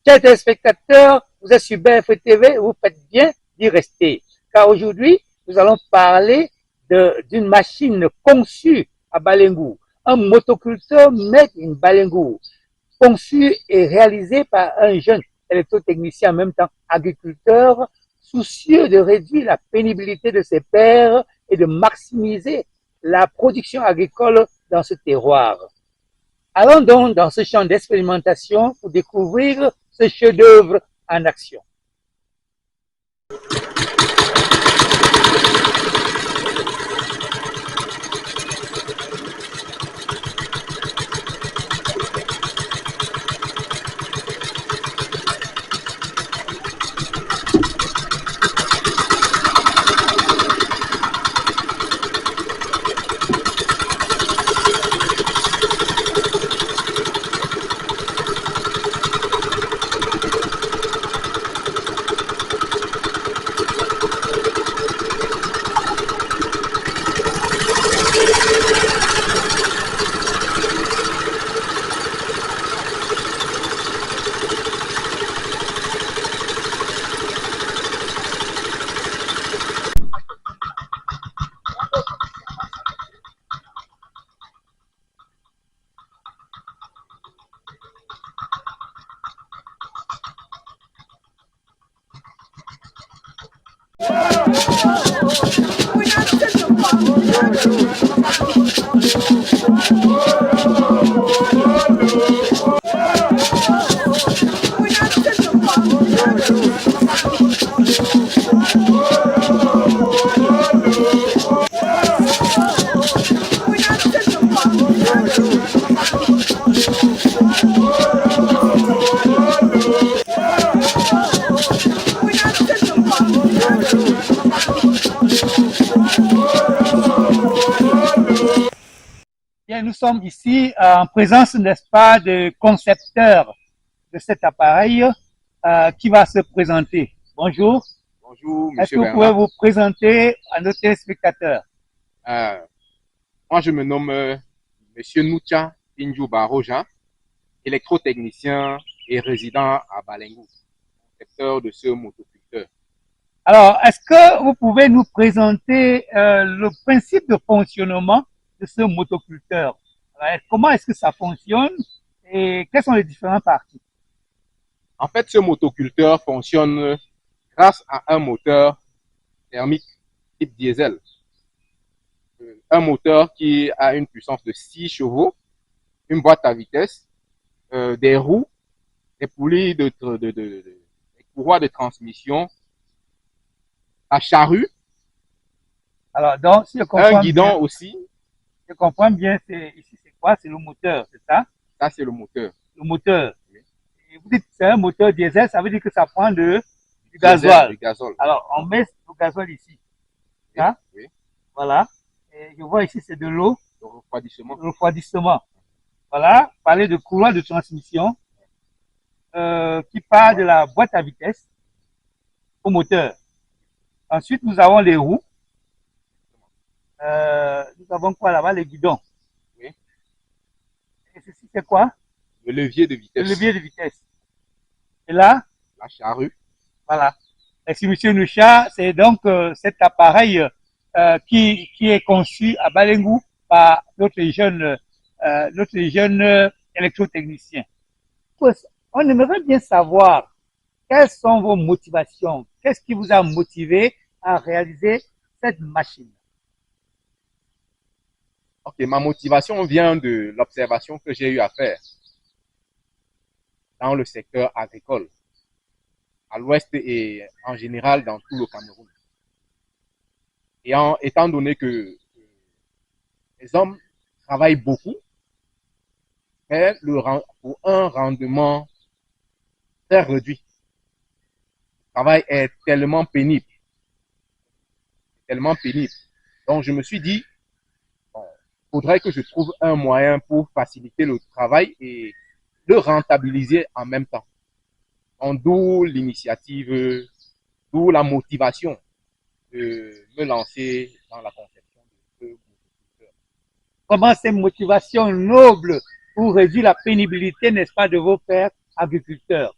Chers téléspectateurs, vous êtes sur BFM TV, vous faites bien d'y rester. Car aujourd'hui, nous allons parler d'une machine conçue à Balengu, un motoculteur made in Balengu, conçu et réalisé par un jeune électrotechnicien en même temps agriculteur, soucieux de réduire la pénibilité de ses pairs et de maximiser la production agricole dans ce terroir. Allons donc dans ce champ d'expérimentation pour découvrir ce chef-d'œuvre en action. Bien, nous sommes ici en présence, n'est-ce pas, de concepteurs de cet appareil qui va se présenter. Bonjour. Bonjour, Est-ce monsieur que vous pouvez Bernard. vous présenter à nos téléspectateurs? Moi, je me nomme monsieur Noucha Pinjou Baroja, électrotechnicien et résident à Balengu, concepteur de ce motoculteur. Alors, est-ce que vous pouvez nous présenter le principe de fonctionnement de ce motoculteur? Alors, comment est-ce que ça fonctionne et quelles sont les différentes parties? En fait, ce motoculteur fonctionne grâce à un moteur thermique type diesel. Un moteur qui a une puissance de 6 chevaux, une boîte à vitesse, des roues, des poulies des courroies de transmission, la charrue, Alors, donc, si je un comprends guidon bien, aussi. je comprends bien, ici, c'est quoi? C'est le moteur, c'est ça? Ça, c'est le moteur. Le moteur. Oui. Et vous dites que c'est un moteur diesel, ça veut dire que ça prend du Diesel, gasoil. du gazole. Alors, on met le gasoil ici. Oui, Hein? oui. Voilà. Et je vois ici, c'est de l'eau, Le refroidissement. le refroidissement. Voilà. Parler de courroie de transmission qui part de la boîte à vitesse au moteur. Ensuite, nous avons les roues. Nous avons quoi là-bas? Les guidons. Oui. Et ceci, c'est quoi? Le levier de Le vitesse. levier de vitesse. Et là, La charrue. voilà. Merci, monsieur Noucha. C'est donc cet appareil qui est conçu à Balengu par notre jeune électrotechnicien. On aimerait bien savoir quelles sont vos motivations. Qu'est-ce qui vous a motivé à réaliser cette machine? Ok, ma motivation vient de l'observation que j'ai eu à faire dans le secteur agricole, à l'ouest et en général dans tout le Cameroun. Et étant donné que les hommes travaillent beaucoup, mais pour un rendement très réduit. Le travail est tellement pénible. Donc, je me suis dit, bon, il faudrait que je trouve un moyen pour faciliter le travail et le rentabiliser en même temps. Donc, d'où l'initiative, d'où la motivation de me lancer dans la conception de ce motoculteur. Comment ces motivations nobles pour réduire la pénibilité, n'est-ce pas, de vos pères agriculteurs?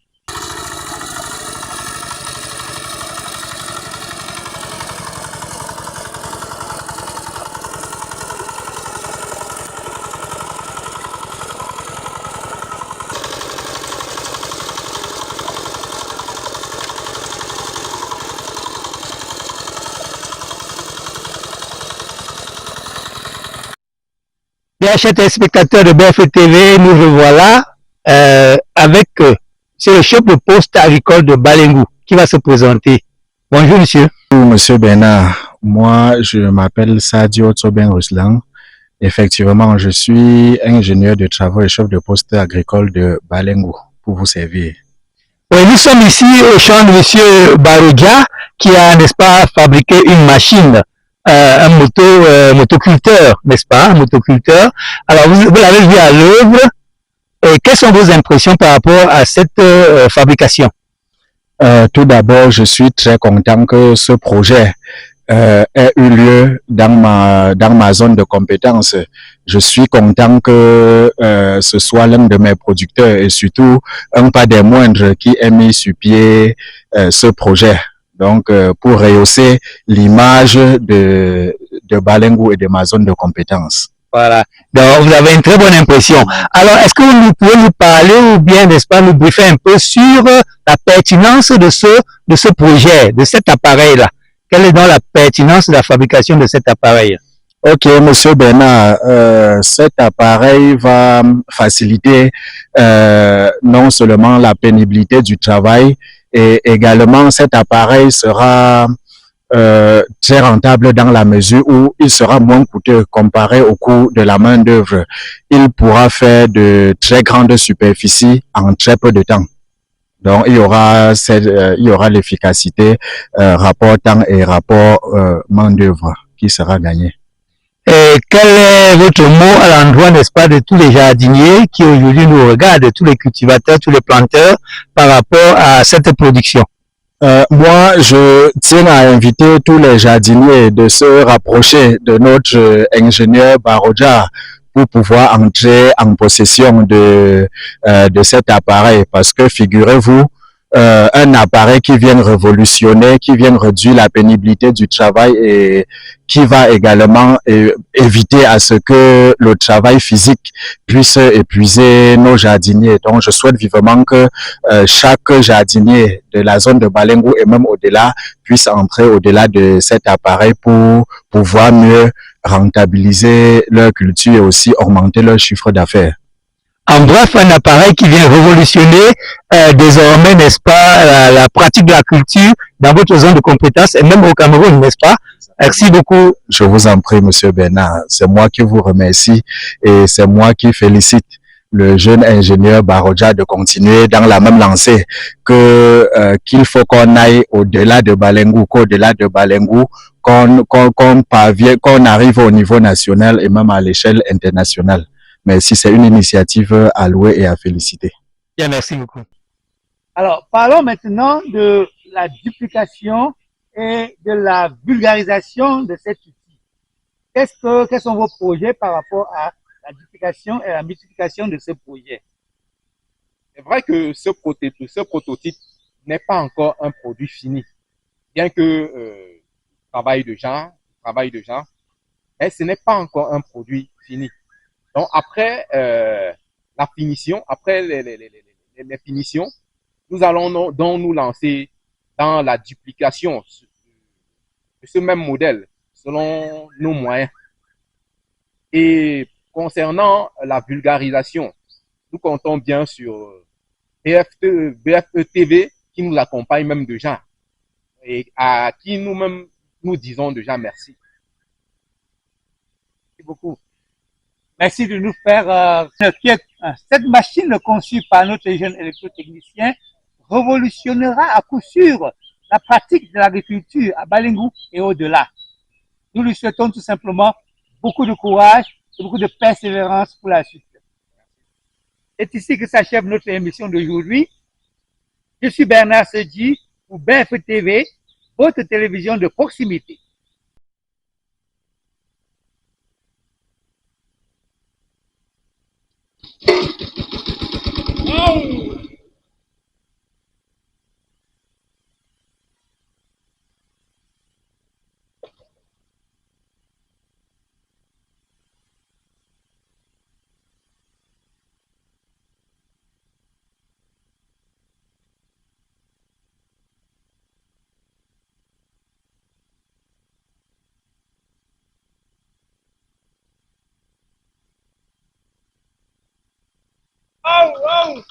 Bien, chers téléspectateurs de BFM TV, nous revoilà avec c'est le chef de poste agricole de Balengou qui va se présenter. Bonjour monsieur. Bonjour monsieur Bernard, moi je m'appelle Sadio Tsoben Ruslan. Effectivement, je suis ingénieur de travaux et chef de poste agricole de Balengou pour vous servir. Oui, nous sommes ici au champ de monsieur Barodia qui a, n'est-ce pas, fabriqué une machine, un motoculteur, n'est-ce pas, un motoculteur. Alors, vous l'avez vu à l'œuvre. Quelles sont vos impressions par rapport à cette fabrication? Tout d'abord, je suis très content que ce projet ait eu lieu dans ma zone de compétence. Je suis content que ce soit l'un de mes producteurs et surtout un pas des moindres qui ait mis sur pied ce projet. Donc, pour rehausser l'image de Balengou et de ma zone de compétence. Voilà. Donc, vous avez une très bonne impression. Alors, est-ce que vous pouvez nous parler ou bien, n'est-ce pas, nous briefer un peu sur la pertinence de ce projet, de cet appareil-là? Quelle est donc la pertinence de la fabrication de cet appareil? Ok, monsieur Bernard, cet appareil va faciliter non seulement la pénibilité du travail, et également cet appareil sera très rentable dans la mesure où il sera moins coûteux comparé au coût de la main d'œuvre. Il pourra faire de très grandes superficies en très peu de temps. Donc il y aura l'efficacité rapport temps et rapport main d'œuvre qui sera gagné. Et quel est votre mot à l'endroit, n'est-ce pas, de tous les jardiniers qui aujourd'hui nous regardent, tous les cultivateurs, tous les planteurs, par rapport à cette production? Moi, je tiens à inviter tous les jardiniers de se rapprocher de notre ingénieur Baroja pour pouvoir entrer en possession de cet appareil. Parce que figurez-vous, un appareil qui vient révolutionner, qui vient réduire la pénibilité du travail et qui va également éviter à ce que le travail physique puisse épuiser nos jardiniers. Donc, je souhaite vivement que chaque jardinier de la zone de Balengou et même au-delà puisse entrer au-delà de cet appareil pour pouvoir mieux rentabiliser leur culture et aussi augmenter leur chiffre d'affaires. En bref, un appareil qui vient révolutionner désormais, n'est-ce pas, la pratique de la culture dans votre zone de compétence et même au Cameroun, n'est-ce pas? Merci beaucoup. Je vous en prie, monsieur Bernard. C'est moi qui vous remercie et c'est moi qui félicite le jeune ingénieur Baroja de continuer dans la même lancée qu'il faut qu'on aille au-delà de Balengou, qu'au-delà de Balengou, qu'on arrive au niveau national et même à l'échelle internationale. Mais si c'est une initiative à louer et à féliciter. Bien, merci beaucoup. Alors, parlons maintenant de la duplication et de la vulgarisation de cet outil. Quels sont vos projets par rapport à la duplication et la multiplication de ce projet? C'est vrai que ce prototype n'est pas encore un produit fini, bien que travail de genre, mais ce n'est pas encore un produit fini. Donc après la finition, après les finitions, nous allons donc nous lancer dans la duplication de ce même modèle selon nos moyens. Et concernant la vulgarisation, nous comptons bien sur BFE TV qui nous accompagne même déjà et à qui nous-mêmes nous disons déjà merci. Merci beaucoup. Merci de nous faire cette machine conçue par notre jeune électrotechnicien révolutionnera à coup sûr la pratique de l'agriculture à Balengou et au-delà. Nous lui souhaitons tout simplement beaucoup de courage et beaucoup de persévérance pour la suite. C'est ici que s'achève notre émission d'aujourd'hui. Je suis Bernard Sedji pour BFM TV, votre télévision de proximité. Oh, oh.